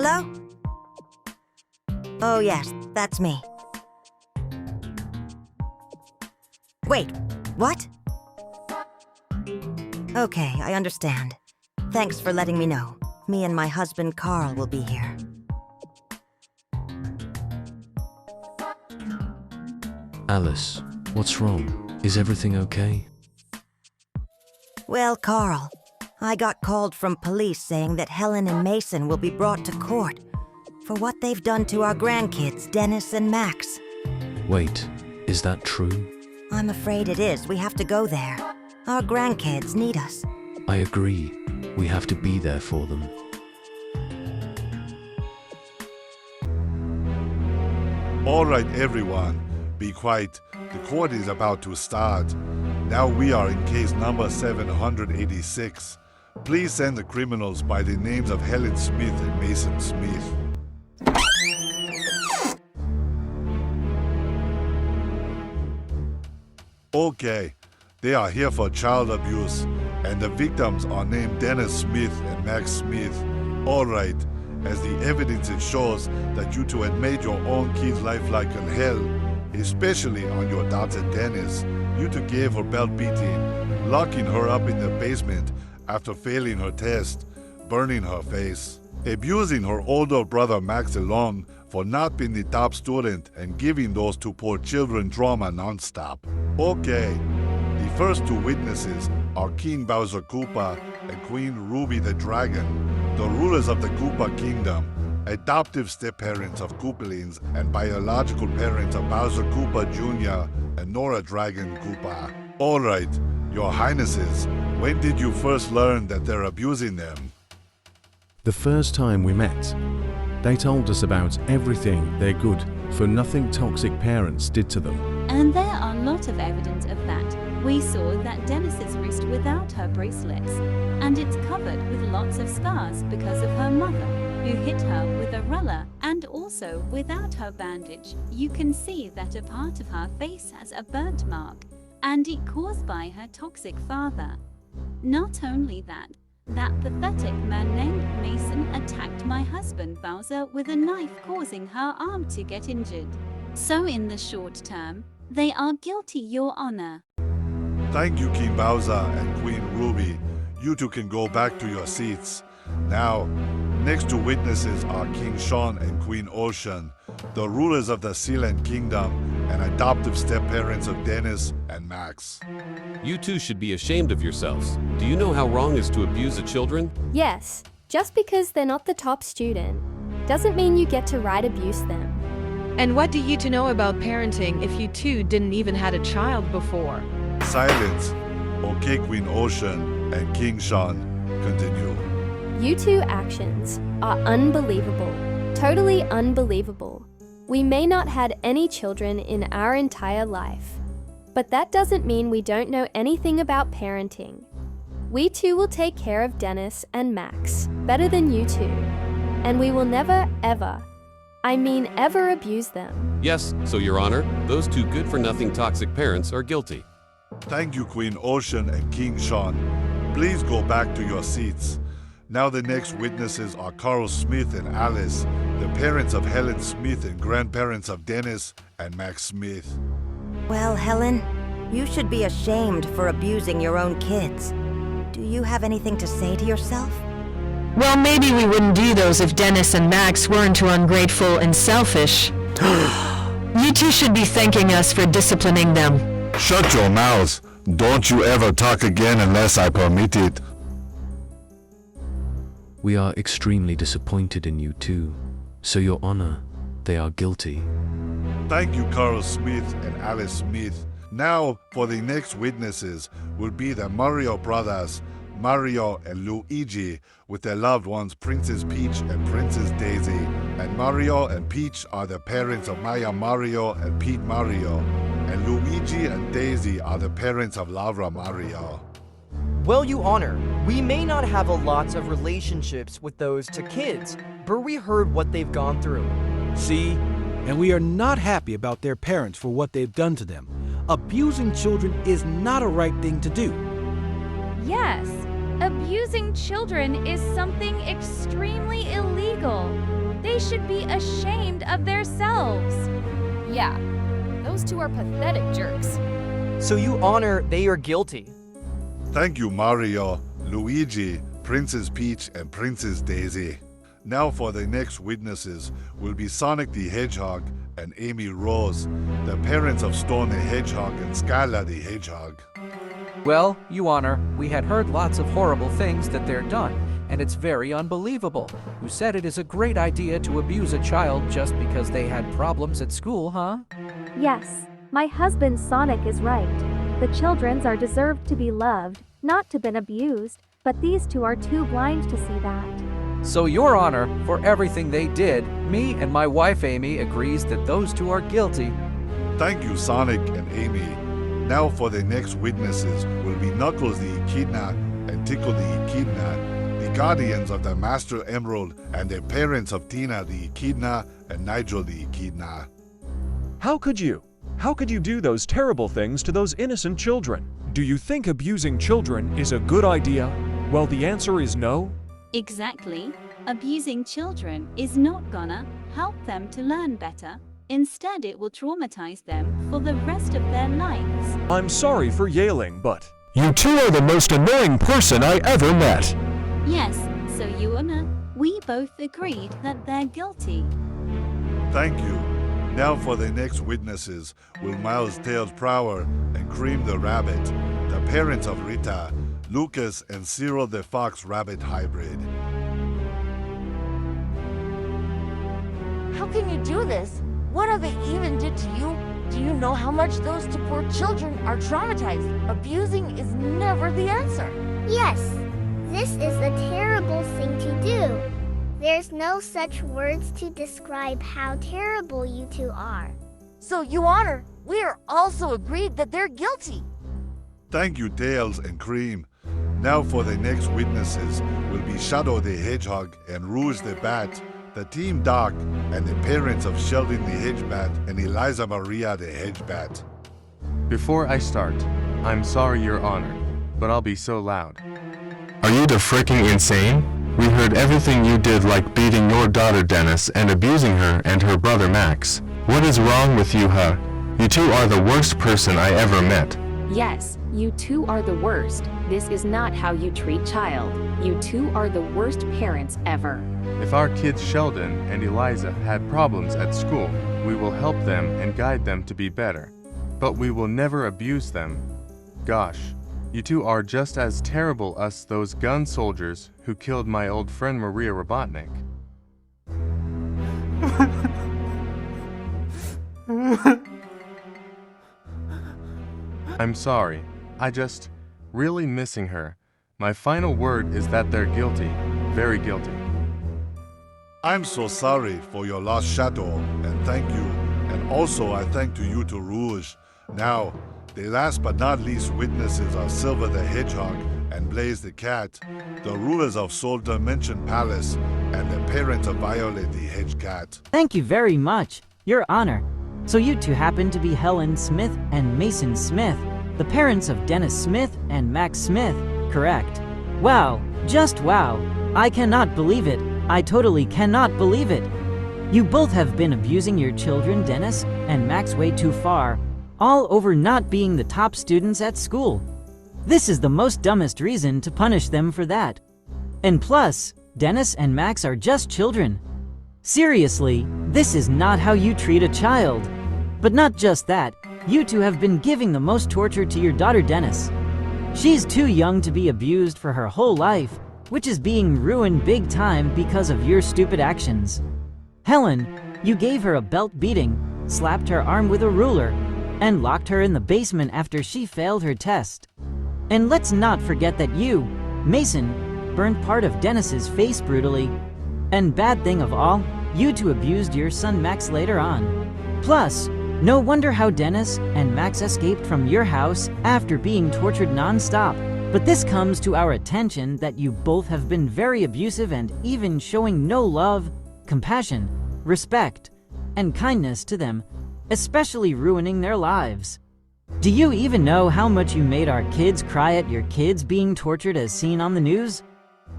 Hello? Oh yes, that's me. Wait, what? Okay, I understand. Thanks for letting me know. Me and my husband Carl will be here. Alice, what's wrong? Is everything okay? Well, Carl, I got called from police saying that Helen and Mason will be brought to court for what they've done to our grandkids, Dennis and Max. Wait, is that true? I'm afraid it is. We have to go there. Our grandkids need us. I agree. We have to be there for them. All right, everyone, be quiet. The court is about to start. Now we are in case number 786. Please send the criminals by the names of Helen Smith and Mason Smith. Okay, they are here for child abuse, and the victims are named Dennis Smith and Max Smith. All right, as the evidence it shows that you two had made your own kid's life like in hell, especially on your daughter Dennis. You two gave her belt beating, locking her up in the basement after failing her test, burning her face, abusing her older brother Max alone for not being the top student and giving those two poor children trauma non-stop. Okay, the first two witnesses are King Bowser Koopa and Queen Ruby the Dragon, the rulers of the Koopa Kingdom, adoptive step-parents of Koopalings and biological parents of Bowser Koopa Jr. and Nora Dragon Koopa. All right, your highnesses, when did you first learn that they're abusing them? The first time we met, they told us about everything their good for nothing toxic parents did to them. And there are a lot of evidence of that. We saw that Dennis is wrist without her bracelets, and it's covered with lots of scars because of her mother, who hit her with a ruler, and also without her bandage. You can see that a part of her face has a burnt mark, and it caused by her toxic father. Not only that pathetic man named Mason attacked my husband Bowser with a knife, causing her arm to get injured. So in the short term, they are guilty, Your Honor. Thank you, King Bowser and Queen Ruby. You two can go back to your seats. Now, next two witnesses are King Sean and Queen Ocean, the rulers of the Sealand Kingdom and adoptive step-parents of Dennis and Max. You two should be ashamed of yourselves. Do you know how wrong it is to abuse the children? Yes, just because they're not the top student doesn't mean you get to right abuse them. And what do you two know about parenting if you two didn't even had a child before? Silence. Okay, Queen Ocean and King Sean, continue. You two actions are unbelievable, totally unbelievable. We may not had any children in our entire life, but that doesn't mean we don't know anything about parenting. We two will take care of Dennis and Max better than you two, and we will never ever, ever abuse them. Yes, so Your Honor, those two good-for-nothing toxic parents are guilty. Thank you, Queen Ocean and King Sean. Please go back to your seats. Now the next witnesses are Carl Smith and Alice, the parents of Helen Smith and grandparents of Dennis and Max Smith. Well, Helen, you should be ashamed for abusing your own kids. Do you have anything to say to yourself? Well, maybe we wouldn't do those if Dennis and Max weren't too ungrateful and selfish. You two should be thanking us for disciplining them. Shut your mouths. Don't you ever talk again unless I permit it. We are extremely disappointed in you too. So Your Honor, they are guilty. Thank you, Carl Smith and Alice Smith. Now, for the next witnesses will be the Mario brothers, Mario and Luigi, with their loved ones Princess Peach and Princess Daisy. And Mario and Peach are the parents of Maya Mario and Pete Mario. And Luigi and Daisy are the parents of Laura Mario. Well, Your Honor, we may not have a lot of relationships with those two kids, but we heard what they've gone through. See? And we are not happy about their parents for what they've done to them. Abusing children is not a right thing to do. Yes, Abusing children is something extremely illegal. They should be ashamed of themselves. Yeah, those two are pathetic jerks. So you honor they are guilty. Thank you, Mario, Luigi, Princess Peach, and Princess Daisy. Now for the next witnesses will be Sonic the Hedgehog and Amy Rose, the parents of Storm the Hedgehog and Skylar the Hedgehog. Well, Your Honor, we had heard lots of horrible things that they're done, and it's very unbelievable. You said it is a great idea to abuse a child just because they had problems at school, huh? Yes, my husband Sonic is right. The children are deserved to be loved, not to been abused, but these two are too blind to see that. So, Your Honor, for everything they did, me and my wife Amy agrees that those two are guilty. Thank you, Sonic and Amy. Now for the next witnesses will be Knuckles the Echidna and Tikal the Echidna, the guardians of the Master Emerald and the parents of Tina the Echidna and Nigel the Echidna. How could you? How could you do those terrible things to those innocent children? Do you think abusing children is a good idea? Well, the answer is no. Exactly. Abusing children is not gonna help them to learn better. Instead, it will traumatize them for the rest of their lives. I'm sorry for yelling, but you two are the most annoying person I ever met. Yes, so Your Honor, we both agreed that they're guilty. Thank you. Now for the next witnesses will Miles Tails Prower and Cream the Rabbit, the parents of Rita, Lucas, and Cyril the Fox Rabbit hybrid. How can you do this? What have they even did to you? Do you know how much those two poor children are traumatized? Abusing is never the answer. Yes, this is a terrible thing to do. There's no such words to describe how terrible you two are. So, Your Honor, we are also agreed that they're guilty. Thank you, Tails and Cream. Now for the next witnesses will be Shadow the Hedgehog and Rouge the Bat, the Team Dark, and the parents of Sheldon the Hedgebat and Eliza Maria the Hedgebat. Before I start, I'm sorry, Your Honor, but I'll be so loud. Are you the freaking insane? We heard everything you did, like beating your daughter Dennis and abusing her and her brother Max. What is wrong with you, huh? You two are the worst person I ever met. Yes, you two are the worst. This is not how you treat child. You two are the worst parents ever. If our kids Sheldon and Eliza had problems at school, we will help them and guide them to be better. But we will never abuse them. Gosh, you two are just as terrible as those gun soldiers who killed my old friend Maria Robotnik. I'm sorry. I just really missing her. My final word is that they're guilty. Very guilty. I'm so sorry for your lost Shadow, and thank you. And also I thank to you to Rouge. Now, the last but not least witnesses are Silver the Hedgehog and Blaze the Cat, the rulers of Soul Dimension Palace, and the parents of Violet the Hedgecat. Thank you very much, Your Honor. So you two happen to be Helen Smith and Mason Smith, the parents of Dennis Smith and Max Smith, correct? Wow, just wow. I cannot believe it. I totally cannot believe it. You both have been abusing your children, Dennis and Max, way too far, all over not being the top students at school. This is the most dumbest reason to punish them for that. And plus, Dennis and Max are just children. Seriously, this is not how you treat a child. But not just that, you two have been giving the most torture to your daughter Dennis. She's too young to be abused for her whole life, which is being ruined big time because of your stupid actions. Helen, you gave her a belt beating, slapped her arm with a ruler, and locked her in the basement after she failed her test. And let's not forget that you, Mason, burned part of Dennis's face brutally. And bad thing of all, you two abused your son Max later on. Plus, no wonder how Dennis and Max escaped from your house after being tortured non-stop. But this comes to our attention that you both have been very abusive and even showing no love, compassion, respect, and kindness to them, especially ruining their lives. Do you even know how much you made our kids cry at your kids being tortured as seen on the news?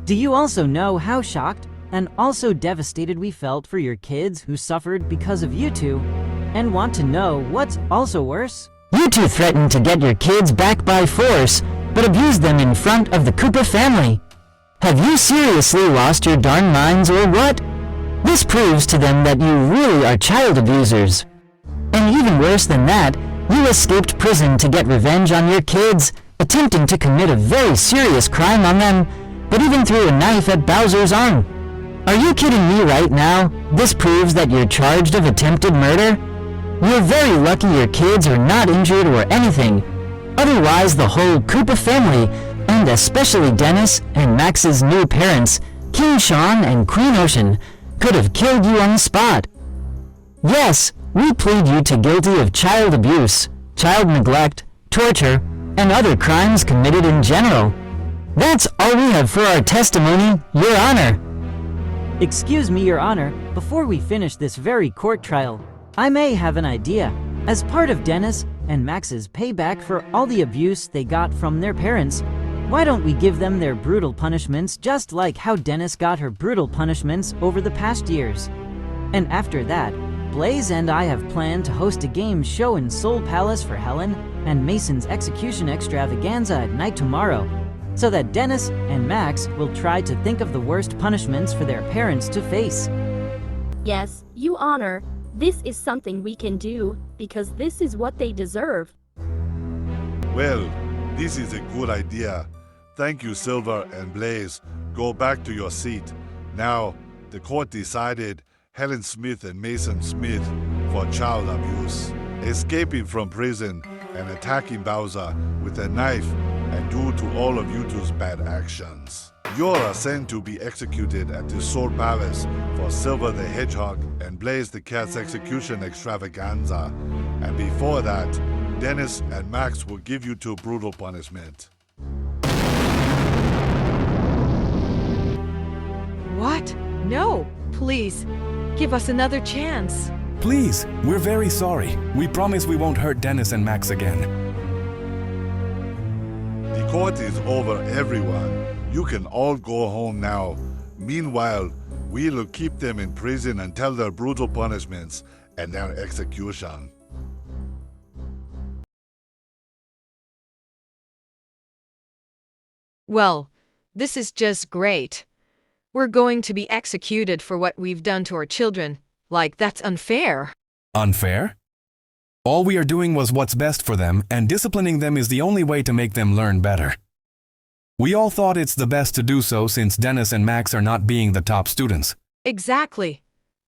Do you also know how shocked and also devastated we felt for your kids who suffered because of you two? And want to know what's also worse? You two threatened to get your kids back by force, but abused them in front of the Koopa family. Have you seriously lost your darn minds or what? This proves to them that you really are child abusers. And even worse than that, you escaped prison to get revenge on your kids, attempting to commit a very serious crime on them, but even threw a knife at Bowser's arm. Are you kidding me right now? This proves that you're charged of attempted murder? You're very lucky your kids are not injured or anything. Otherwise, the whole Koopa family, and especially Dennis and Max's new parents, King Sean and Queen Ocean, could have killed you on the spot. Yes, we plead you to guilty of child abuse, child neglect, torture, and other crimes committed in general. That's all we have for our testimony, Your Honor. Excuse me, Your Honor, before we finish this very court trial, I may have an idea. As part of Dennis and Max's payback for all the abuse they got from their parents, why don't we give them their brutal punishments just like how Dennis got her brutal punishments over the past years? And after that, Blaze and I have planned to host a game show in Soul Palace for Helen and Mason's execution extravaganza at night tomorrow, so that Dennis and Max will try to think of the worst punishments for their parents to face. Yes, Your Honor, this is something we can do, because this is what they deserve. Well, this is a good idea. Thank you, Silver and Blaze. Go back to your seat. Now, the court decided Helen Smith and Mason Smith for child abuse, escaping from prison and attacking Bowser with a knife and due to all of you two's bad actions. You are sent to be executed at the Soul Palace for Silver the Hedgehog and Blaze the Cat's execution extravaganza. And before that, Dennis and Max will give you two brutal punishment. What? No, please. Give us another chance. Please, we're very sorry. We promise we won't hurt Dennis and Max again. The court is over, everyone. You can all go home now. Meanwhile, we'll keep them in prison until their brutal punishments and their execution. Well, this is just great. We're going to be executed for what we've done to our children. Like, that's unfair. Unfair? All we are doing was what's best for them, and disciplining them is the only way to make them learn better. We all thought it's the best to do so since Dennis and Max are not being the top students. Exactly.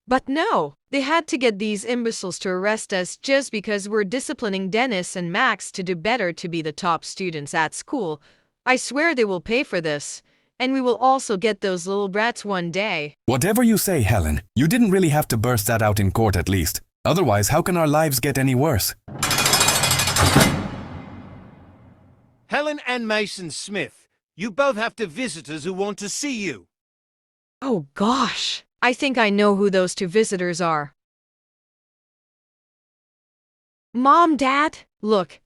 But no, they had to get these imbeciles to arrest us just because we're disciplining Dennis and Max to do better to be the top students at school. I swear they will pay for this. And we will also get those little brats one day. Whatever you say, Helen, you didn't really have to burst that out in court at least. Otherwise, how can our lives get any worse? Helen and Mason Smith, you both have to visitors who want to see you. Oh gosh, I think I know who those two visitors are. Mom, Dad, look.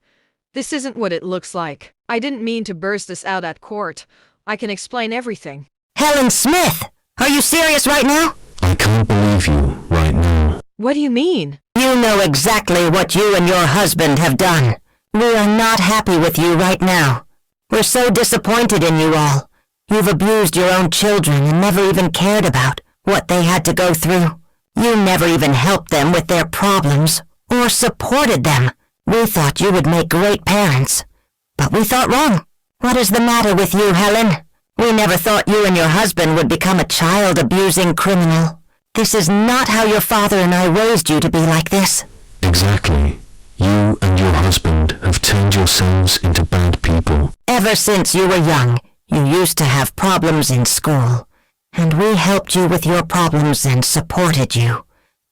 This isn't what it looks like. I didn't mean to burst this out at court. I can explain everything. Helen Smith! Are you serious right now? I can't believe you right now. What do you mean? You know exactly what you and your husband have done. We are not happy with you right now. We're so disappointed in you all. You've abused your own children and never even cared about what they had to go through. You never even helped them with their problems or supported them. We thought you would make great parents, but we thought wrong. What is the matter with you, Helen? We never thought you and your husband would become a child-abusing criminal. This is not how your father and I raised you to be like this. Exactly. You and your husband have turned yourselves into bad people. Ever since you were young, you used to have problems in school, and we helped you with your problems and supported you.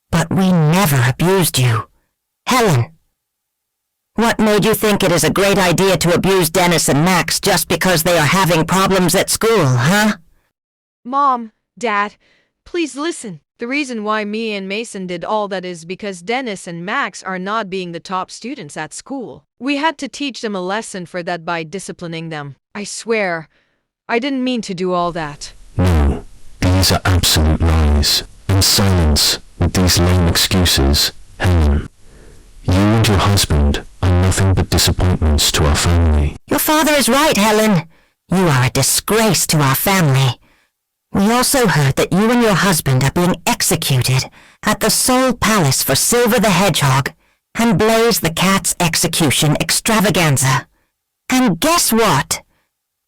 But we never abused you. Helen, what made you think it is a great idea to abuse Dennis and Max just because they are having problems at school, huh? Mom, Dad, please listen. The reason why me and Mason did all that is because Dennis and Max are not being the top students at school. We had to teach them a lesson for that by disciplining them. I swear, I didn't mean to do all that. No, these are absolute lies. And silence with these lame excuses. Helen, you and your husband are nothing but disappointments to our family. Your father is right, Helen. You are a disgrace to our family. We also heard that you and your husband are being executed at the Soul Palace for Silver the Hedgehog and Blaze the Cat's execution extravaganza. And guess what?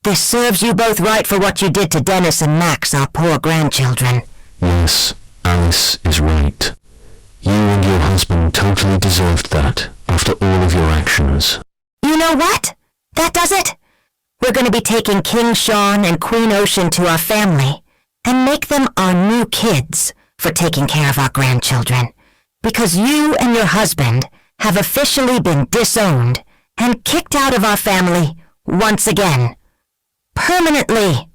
This serves you both right for what you did to Dennis and Max, our poor grandchildren. Yes, Alice is right. You and your husband totally deserved that after all of your actions. You know what? That does it. We're going to be taking King Sean and Queen Ocean to our family and make them our new kids for taking care of our grandchildren. Because you and your husband have officially been disowned and kicked out of our family once again. Permanently.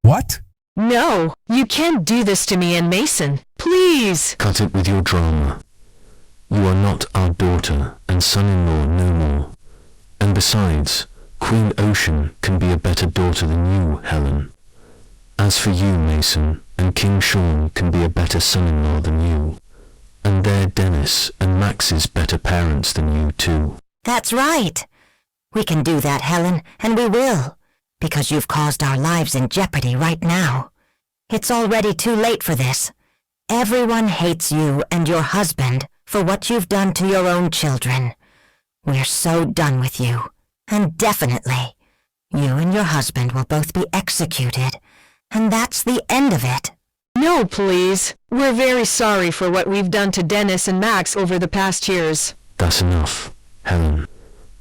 What? No, you can't do this to me and Mason. Please. Cut it with your drama. You are not our daughter and son-in-law no more. And besides, Queen Ocean can be a better daughter than you, Helen. As for you, Mason, and King Sean can be a better son-in-law than you. And they're Dennis and Max's better parents than you too. That's right. We can do that, Helen, and we will. Because you've caused our lives in jeopardy right now. It's already too late for this. Everyone hates you and your husband for what you've done to your own children. We're so done with you. And definitely, you and your husband will both be executed. And that's the end of it. No, please. We're very sorry for what we've done to Dennis and Max over the past years. That's enough, Helen.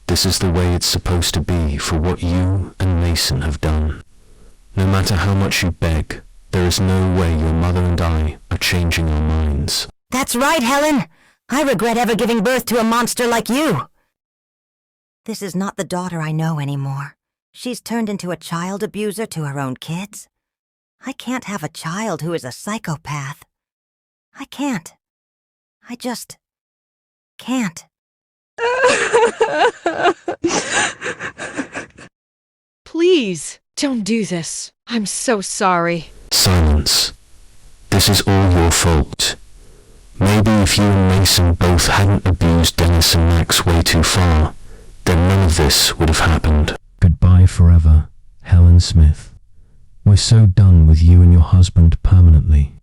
This is the way it's supposed to be for what you and Mason have done. No matter how much you beg, there is no way your mother and I are changing our minds. That's right, Helen. I regret ever giving birth to a monster like you. This is not the daughter I know anymore. She's turned into a child abuser to her own kids. I can't have a child who is a psychopath. I can't. I just can't. Please, don't do this. I'm so sorry. Silence. This is all your fault. Maybe if you and Mason both hadn't abused Dennis and Max way too far, then none of this would have happened. Goodbye forever, Helen Smith. We're so done with you and your husband permanently,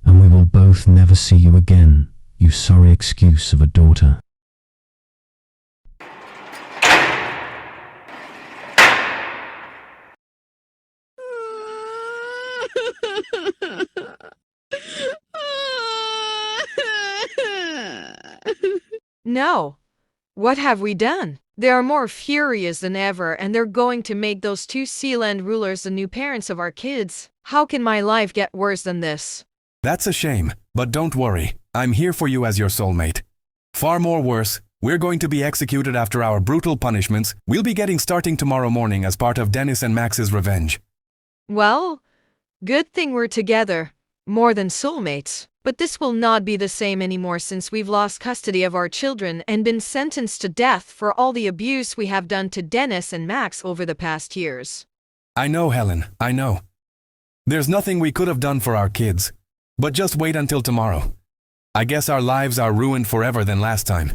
and we will both never see you again, you sorry excuse of a daughter. No. What have we done? They are more furious than ever, and they're going to make those two Sealand rulers the new parents of our kids. How can my life get worse than this? That's a shame, but don't worry. I'm here for you as your soulmate. Far more worse, we're going to be executed after our brutal punishments. We'll be getting starting tomorrow morning as part of Dennis and Max's revenge. Well, good thing we're together. More than soulmates. But this will not be the same anymore since we've lost custody of our children and been sentenced to death for all the abuse we have done to Dennis and Max over the past years. I know, Helen, I know. There's nothing we could have done for our kids. But just wait until tomorrow. I guess our lives are ruined forever than last time.